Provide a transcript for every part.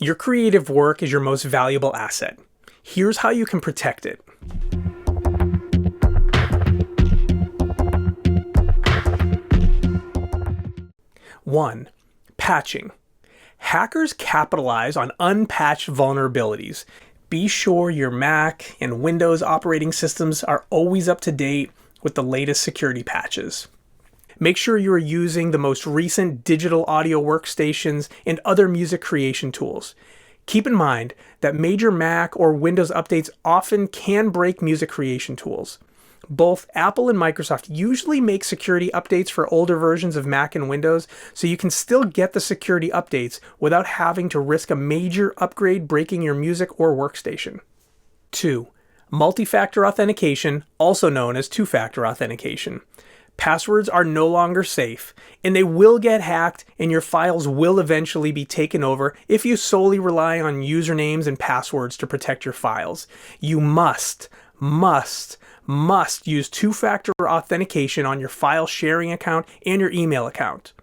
Your creative work is your most valuable asset. Here's how you can protect it. One, patching. Hackers capitalize on unpatched vulnerabilities. Be sure your Mac and Windows operating systems are always up to date with the latest security patches. Make sure you are using the most recent digital audio workstations and other music creation tools. Keep in mind that major Mac or Windows updates often can break music creation tools. Both Apple and Microsoft usually make security updates for older versions of Mac and Windows, so you can still get the security updates without having to risk a major upgrade breaking your music or workstation. 2. Multi-factor authentication, also known as two-factor authentication. Passwords are no longer safe, and they will get hacked, and your files will eventually be taken over if you solely rely on usernames and passwords to protect your files. You must use two-factor authentication on your file sharing account and your email account.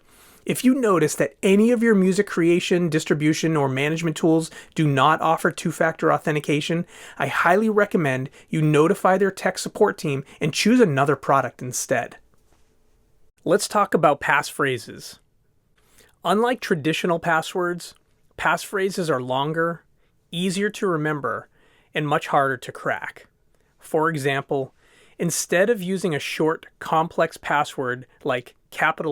If you notice that any of your music creation, distribution, or management tools do not offer two-factor authentication, I highly recommend you notify their tech support team and choose another product instead. Let's talk about passphrases. Unlike traditional passwords, passphrases are longer, easier to remember, and much harder to crack. For example, instead of using a short, complex password like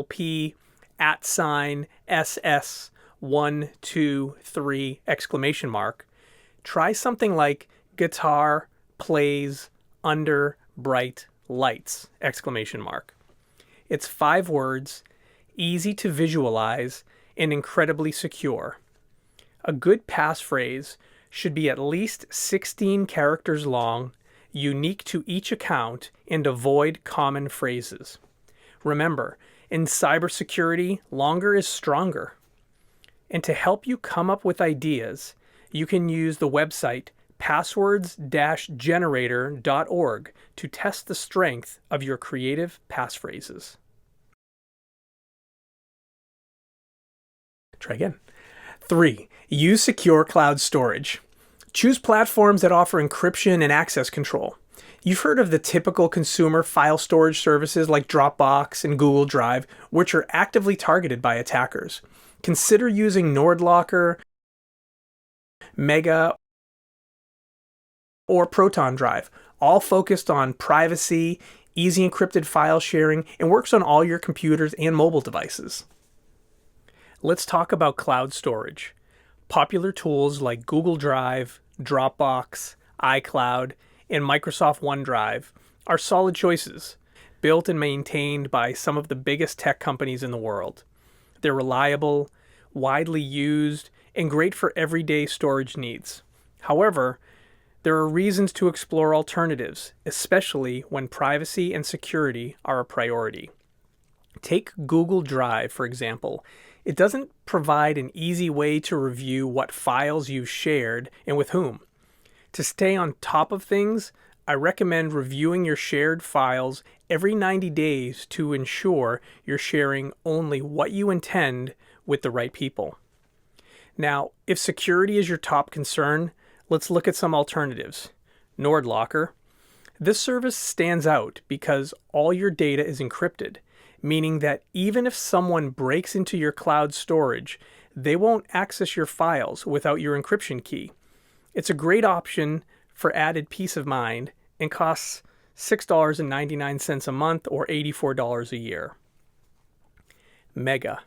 P, @SS, 1, 2, 3, ! Try something like guitar plays under bright lights! It's 5 words, easy to visualize, and incredibly secure. A good passphrase should be at least 16 characters long, unique to each account, and avoid common phrases. Remember, in cybersecurity, longer is stronger. And to help you come up with ideas, you can use the website passwords-generator.org to test the strength of your creative passphrases. Try again. 3. Use secure cloud storage. Choose platforms that offer encryption and access control. You've heard of the typical consumer file storage services like Dropbox and Google Drive, which are actively targeted by attackers. Consider using NordLocker, Mega, or Proton Drive, all focused on privacy, easy encrypted file sharing, and works on all your computers and mobile devices. Let's talk about cloud storage. Popular tools like Google Drive, Dropbox, iCloud, and Microsoft OneDrive are solid choices, built and maintained by some of the biggest tech companies in the world. They're reliable, widely used, and great for everyday storage needs. However, there are reasons to explore alternatives, especially when privacy and security are a priority. Take Google Drive, for example. It doesn't provide an easy way to review what files you've shared and with whom. To stay on top of things, I recommend reviewing your shared files every 90 days to ensure you're sharing only what you intend with the right people. Now, if security is your top concern, let's look at some alternatives. NordLocker. This service stands out because all your data is encrypted, meaning that even if someone breaks into your cloud storage, they won't access your files without your encryption key. It's a great option for added peace of mind and costs $6.99 a month or $84 a year. Mega.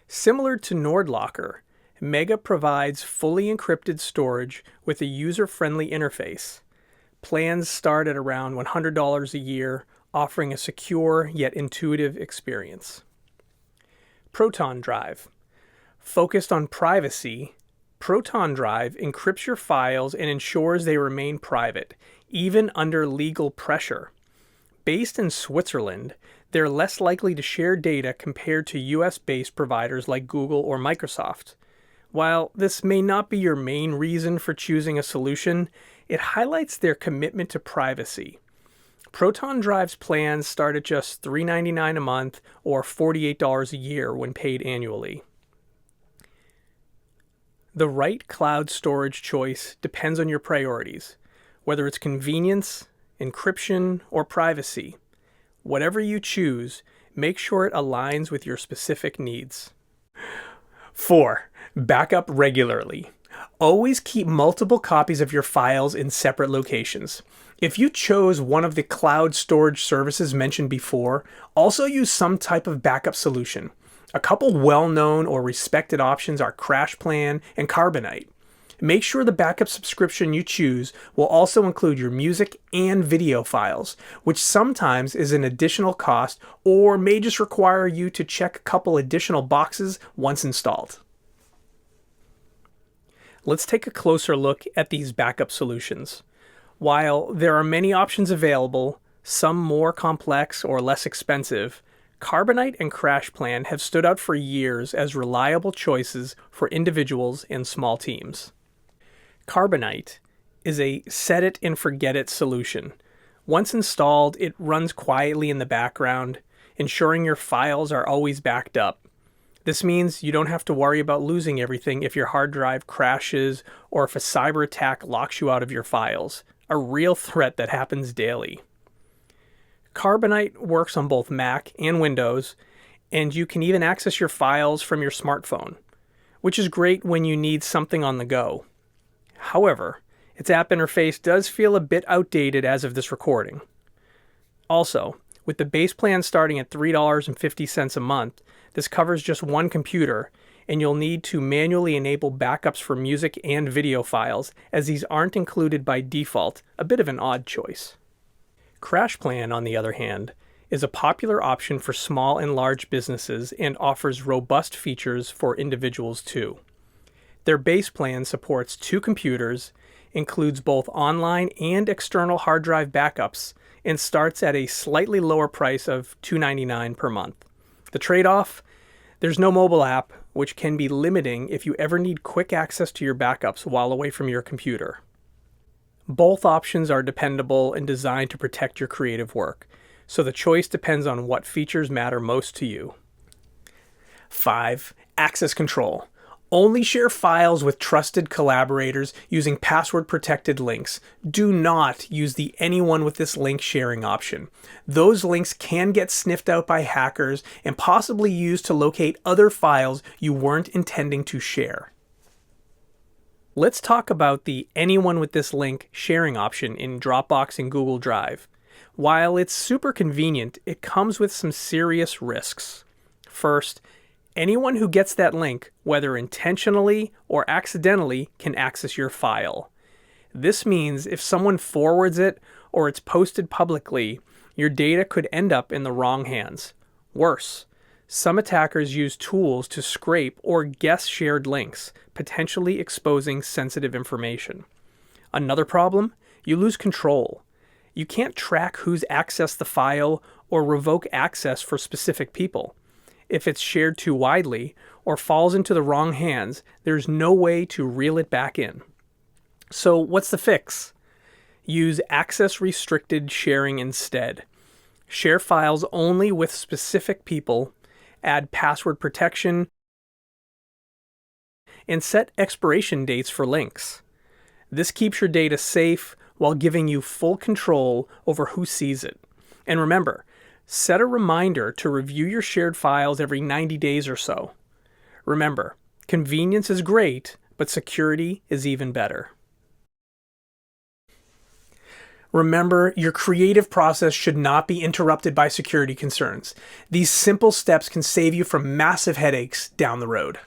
Similar to NordLocker, Mega provides fully encrypted storage with a user-friendly interface. Plans start at around $100 a year, offering a secure yet intuitive experience. Proton Drive. Focused on privacy, Proton Drive encrypts your files and ensures they remain private, even under legal pressure. Based in Switzerland, they're less likely to share data compared to US-based providers like Google or Microsoft. While this may not be your main reason for choosing a solution, it highlights their commitment to privacy. Proton Drive's plans start at just $3.99 a month or $48 a year when paid annually. The right cloud storage choice depends on your priorities, whether it's convenience, encryption, or privacy. Whatever you choose, make sure it aligns with your specific needs. 4. Backup regularly. Always keep multiple copies of your files in separate locations. If you chose one of the cloud storage services mentioned before, also use some type of backup solution. A couple well-known or respected options are CrashPlan and Carbonite. Make sure the backup subscription you choose will also include your music and video files, which sometimes is an additional cost or may just require you to check a couple additional boxes once installed. Let's take a closer look at these backup solutions. While there are many options available, some more complex or less expensive, Carbonite and CrashPlan have stood out for years as reliable choices for individuals and small teams. Carbonite is a set-it-and-forget-it solution. Once installed, it runs quietly in the background, ensuring your files are always backed up. This means you don't have to worry about losing everything if your hard drive crashes or if a cyber attack locks you out of your files, a real threat that happens daily. Carbonite works on both Mac and Windows, and you can even access your files from your smartphone, which is great when you need something on the go. However, its app interface does feel a bit outdated as of this recording. Also, with the base plan starting at $3.50 a month, this covers just one computer, and you'll need to manually enable backups for music and video files, as these aren't included by default, a bit of an odd choice. CrashPlan, on the other hand, is a popular option for small and large businesses and offers robust features for individuals too. Their base plan supports 2 computers, includes both online and external hard drive backups, and starts at a slightly lower price of $2.99 per month. The trade-off? There's no mobile app, which can be limiting if you ever need quick access to your backups while away from your computer. Both options are dependable and designed to protect your creative work, so the choice depends on what features matter most to you. 5. Access control. Only share files with trusted collaborators using password-protected links. Do not use the anyone with this link sharing option. Those links can get sniffed out by hackers and possibly used to locate other files you weren't intending to share. Let's talk about the anyone with this link sharing option in Dropbox and Google Drive. While it's super convenient, it comes with some serious risks. First, anyone who gets that link, whether intentionally or accidentally, can access your file. This means if someone forwards it or it's posted publicly, your data could end up in the wrong hands. Worse, some attackers use tools to scrape or guess shared links, potentially exposing sensitive information. Another problem? You lose control. You can't track who's accessed the file or revoke access for specific people. If it's shared too widely or falls into the wrong hands, there's no way to reel it back in. So what's the fix? Use access-restricted sharing instead. Share files only with specific people, add password protection, and set expiration dates for links. This keeps your data safe while giving you full control over who sees it. And remember, set a reminder to review your shared files every 90 days or so. Remember, convenience is great, but security is even better. Remember, your creative process should not be interrupted by security concerns. These simple steps can save you from massive headaches down the road.